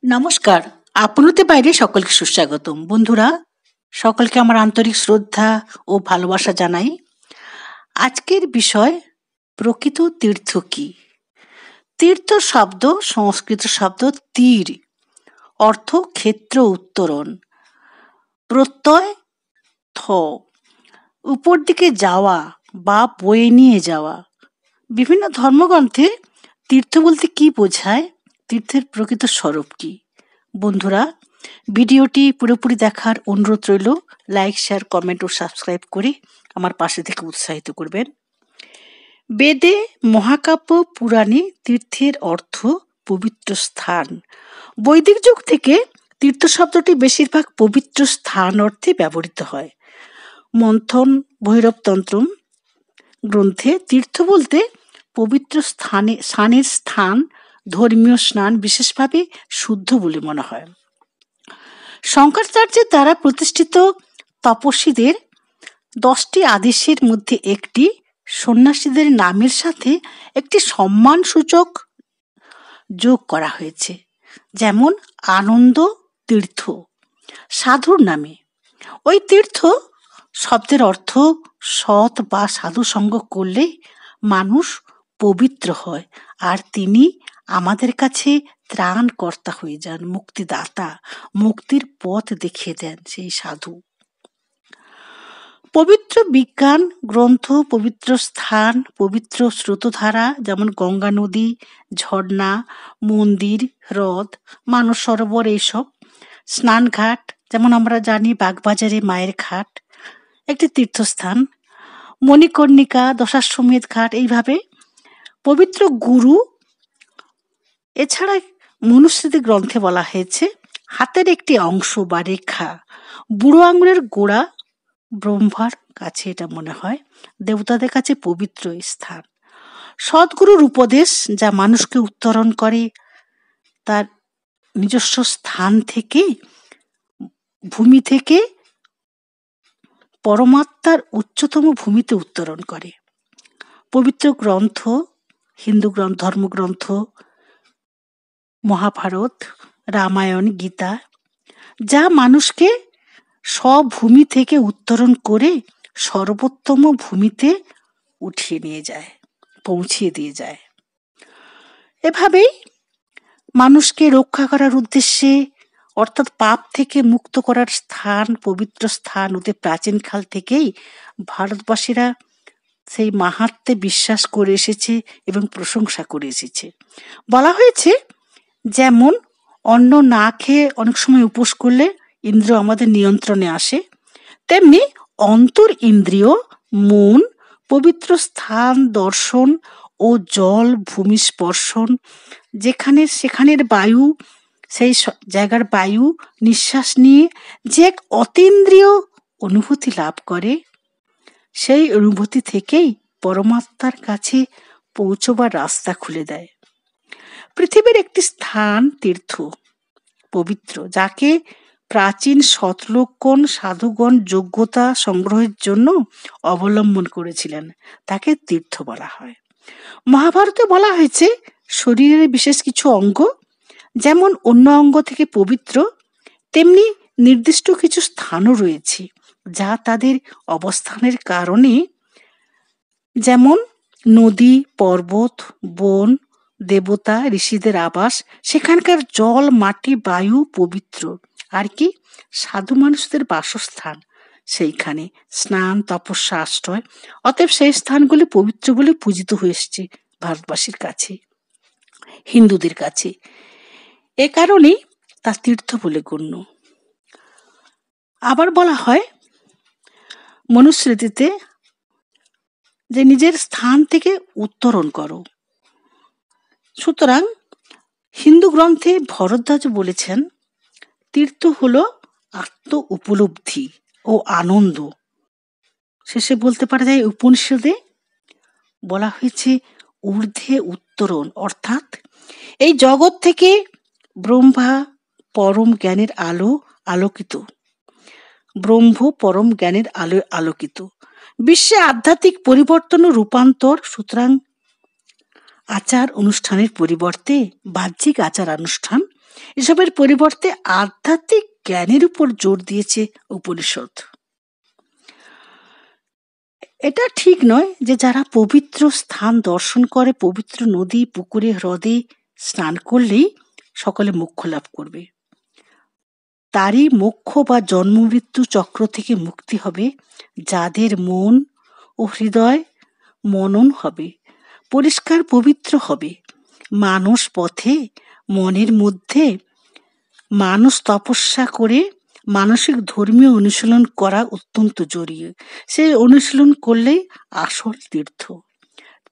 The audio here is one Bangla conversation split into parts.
নমস্কার। আপনতে বাইরে সকলকে সুস্বাগতম। বন্ধুরা, সকলকে আমার আন্তরিক শ্রদ্ধা ও ভালোবাসা জানাই। আজকের বিষয় প্রকৃত তীর্থ কি? তীর্থ শব্দ সংস্কৃত শব্দ তীর, অর্থ ক্ষেত্র উত্তরণ, প্রত্যয় থ, উপর দিকে যাওয়া বা বয়ে নিয়ে যাওয়া। বিভিন্ন ধর্মগ্রন্থে তীর্থ বলতে কি বোঝায়, তীর্থের প্রকৃত স্বরূপ কি? বন্ধুরা, ভিডিওটি পুরোপুরি দেখার অনুরোধ রইল। লাইক, শেয়ার, কমেন্ট ও সাবস্ক্রাইব করে আমার পাশে থেকে উৎসাহিত করবেন। বেদে, মহাকাব্য, পুরাণে তীর্থের অর্থ পবিত্র স্থান। বৈদিক যুগ থেকে তীর্থ শব্দটি বেশিরভাগ পবিত্র স্থান অর্থে ব্যবহৃত হয়। মন্থন ভৈরবতন্ত্রম গ্রন্থে তীর্থ বলতে পবিত্র স্নানের স্থান, ধর্মীয় স্নান, বিশেষভাবে শুদ্ধ বলে মনে হয়। শঙ্করাচার্যের দ্বারা প্রতিষ্ঠিত তপস্বীদের 10টি আদেশের মধ্যে একটি সন্ন্যাসীদের নামের সাথে একটি সম্মানসূচক যোগ করা হয়েছে, যেমন আনন্দ তীর্থ সাধুর নামে। ওই তীর্থ শব্দের অর্থ সৎ বা সাধু সঙ্গ করলে মানুষ পবিত্র হয়, আর তিনি আমাদের কাছে ত্রাণকর্তা হয়ে যান, মুক্তিদাতা, মুক্তির পথ দেখিয়ে দেন সেই সাধু। পবিত্র বিজ্ঞান গ্রন্থ, পবিত্র স্থান, পবিত্র স্রোতধারা, যেমন গঙ্গা নদী, ঝর্ণা, মন্দির, হ্রদ, মানস সরোবর, এইসব। স্নানঘাট, যেমন আমরা জানি বাগবাজারে মায়ের ঘাট একটি তীর্থস্থান। মণিকর্ণিকা, দশাশ্বমেধ ঘাট, এইভাবে পবিত্র গুরু। এছাড়া মনুস্মৃতি গ্রন্থে বলা হয়েছে হাতের একটি অংশ বা রেখা, বুড়ো আঙুলের গোড়া, ব্রহ্মার কাছে, এটা মনে হয় দেবতাদের কাছে পবিত্র স্থান। সদ্গুরুর উপদেশ যা মানুষকে উত্তরণ করে তার নিজস্ব স্থান থেকে, ভূমি থেকে পরমাত্মার উচ্চতম ভূমিতে উত্তরণ করে। পবিত্র গ্রন্থ, হিন্দু ধর্মগ্রন্থ, মহাভারত, রামায়ণ, গীতা, যা মানুষকে স্বভূমি থেকে উত্তরণ করে সর্বোত্তম ভূমিতে উঠিয়ে নিয়ে যায়, পৌঁছিয়ে দিয়ে যায়। এভাবেই মানুষকে রক্ষা করার উদ্দেশ্যে, অর্থাৎ পাপ থেকে মুক্ত করার স্থান, পবিত্র স্থান ওদের প্রাচীনকাল থেকেই ভারতবাসীরা সেই মাহাত্ম্যে বিশ্বাস করে এসেছে এবং প্রশংসা করে এসেছে। বলা হয়েছে, যেমন অন্ন না খেয়ে অনেক সময় উপোস করলে ইন্দ্রিয় আমাদের নিয়ন্ত্রণে আসে, তেমনি অন্তর ইন্দ্রিয়, মন, পবিত্র স্থান দর্শন ও জল, ভূমি স্পর্শন, যেখানে সেখানের বায়ু, সেই জায়গার বায়ু নিঃশ্বাস নিয়ে যে এক অতীন্দ্রিয় অনুভূতি লাভ করে, সেই অনুভূতি থেকেই পরমাত্মার কাছে পৌঁছবার রাস্তা খুলে দেয়। পৃথিবীর একটি স্থান তীর্থ, পবিত্র, যাকে প্রাচীন সতলোকগণ, সাধুগণ যোগ্যতা সংগ্রহের জন্য অবলম্বন করেছিলেন, তাকে তীর্থ বলা হয়। মহাভারতে বলা হয়েছে, শরীরের বিশেষ কিছু অঙ্গ যেমন অন্য অঙ্গ থেকে পবিত্র, তেমনি নির্দিষ্ট কিছু স্থানও রয়েছে যা তাদের অবস্থানের কারণে, যেমন নদী, পর্বত, বন, দেবতা, ঋষিদের আবাস, সেখানকার জল, মাটি, বায়ু পবিত্র। আর কি, সাধু মানুষদের বাসস্থান, সেইখানে স্নান, তপস্যা, আশ্রয়। অতএব সেই স্থানগুলি পবিত্র বলে পূজিত হয়ে এসছে ভারতবাসীর কাছে, হিন্দুদের কাছে। এ কারণেই তা তীর্থ বলে গণ্য। আবার বলা হয় মনুস্মৃতিতে যে নিজের স্থান থেকে উত্তরণ করো। সুতরাং হিন্দু গ্রন্থে ভরদ্বাজ বলেছেন, তীর্থ হলো আত্ম উপলব্ধি ও আনন্দ। শেষে বলতে পারা যায়, উপনিষদে বলা হয়েছে ঊর্ধ্বে উত্তরণ, অর্থাৎ এই জগৎ থেকে ব্রহ্মা পরম জ্ঞানের আলো আলোকিত, ব্রহ্ম পরম জ্ঞানের আলোয় আলোকিত, বিশ্বে আধ্যাত্মিক পরিবর্তন ও রূপান্তর। সুতরাং আচার অনুষ্ঠানের পরিবর্তে বাহ্যিক আচার অনুষ্ঠান এসবের পরিবর্তে আধ্যাত্মিক জ্ঞানের উপর জোর দিয়েছে উপনিষদ। এটা ঠিক নয় যে যারা পবিত্র স্থান দর্শন করে, পবিত্র নদী, পুকুরে, হ্রদে স্নান করলেই সকলে মোক্ষ লাভ করবে। তারই মোক্ষ বা জন্মমৃত্যু চক্র থেকে মুক্তি হবে যাদের মন ও হৃদয় মনন হবে, পরিষ্কার পবিত্র হবে। মানুষ পথে মনের মধ্যে মানুষ তপস্যা করে মানসিক ধর্মীয় অনুশীলন করা অত্যন্ত জরুরি। সেই অনুশীলন করলেই আসল তীর্থ।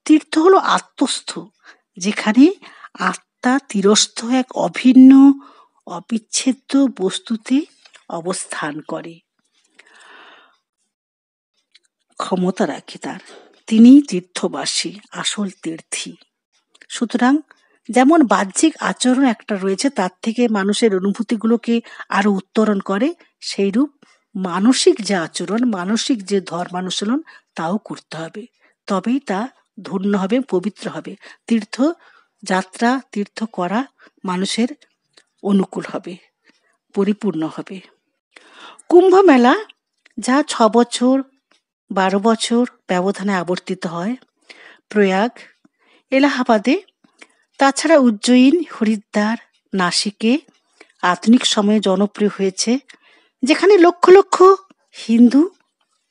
তীর্থ হলো আত্মস্থ, যেখানে আত্মা তীরস্থ এক অভিন্ন অবিচ্ছেদ্য বস্তুতে অবস্থান করে, ক্ষমতা রাখে তার। তিনি তীর্থবাসী, আসল তীর্থী। সুতরাং যেমন বাহ্যিক আচরণ একটা রয়েছে, তার থেকে মানুষের অনুভূতিগুলোকে আরো উত্তরণ করে, সেইরূপ মানসিক যে আচরণ, মানসিক যে ধর্মানুশীলন, তাও করতে হবে। তবেই তা ধন্য হবে, পবিত্র হবে। তীর্থ যাত্রা, তীর্থ করা মানুষের অনুকূল হবে, পরিপূর্ণ হবে। কুম্ভ মেলা, যা 6 বছর 12 বছর ব্যবধানে আবর্তিত হয় প্রয়াগ, এলাহাবাদে, তাছাড়া উজ্জয়িন, হরিদ্বার, নাসিকে আধুনিক সময়ে জনপ্রিয় হয়েছে, যেখানে লক্ষ লক্ষ হিন্দু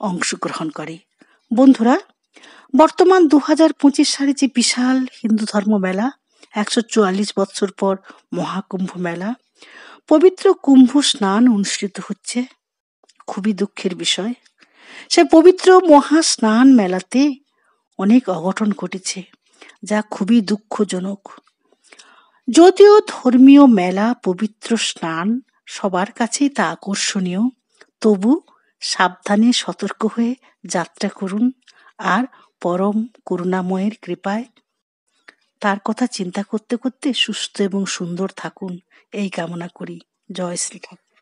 অংশগ্রহণ করে। বন্ধুরা, বর্তমান 2025 সালে যে বিশাল হিন্দু ধর্ম মেলা, 144 বছর পর মহাকুম্ভ মেলা, পবিত্র কুম্ভ স্নান অনুষ্ঠিত হচ্ছে। খুবই দুঃখের বিষয়, সে পবিত্র মহা স্নান মেলাতে অনেক অঘটন ঘটেছে, যা খুবই দুঃখজনক। যদিও ধর্মীয় মেলা, পবিত্র স্নান সবার কাছেই তা আকর্ষণীয়, তবু সাবধানে সতর্ক হয়ে যাত্রা করুন, আর পরম করুণাময়ের কৃপায় তার কথা চিন্তা করতে করতে সুস্থ এবং সুন্দর থাকুন, এই কামনা করি। জয় শ্রী ঠাকুর।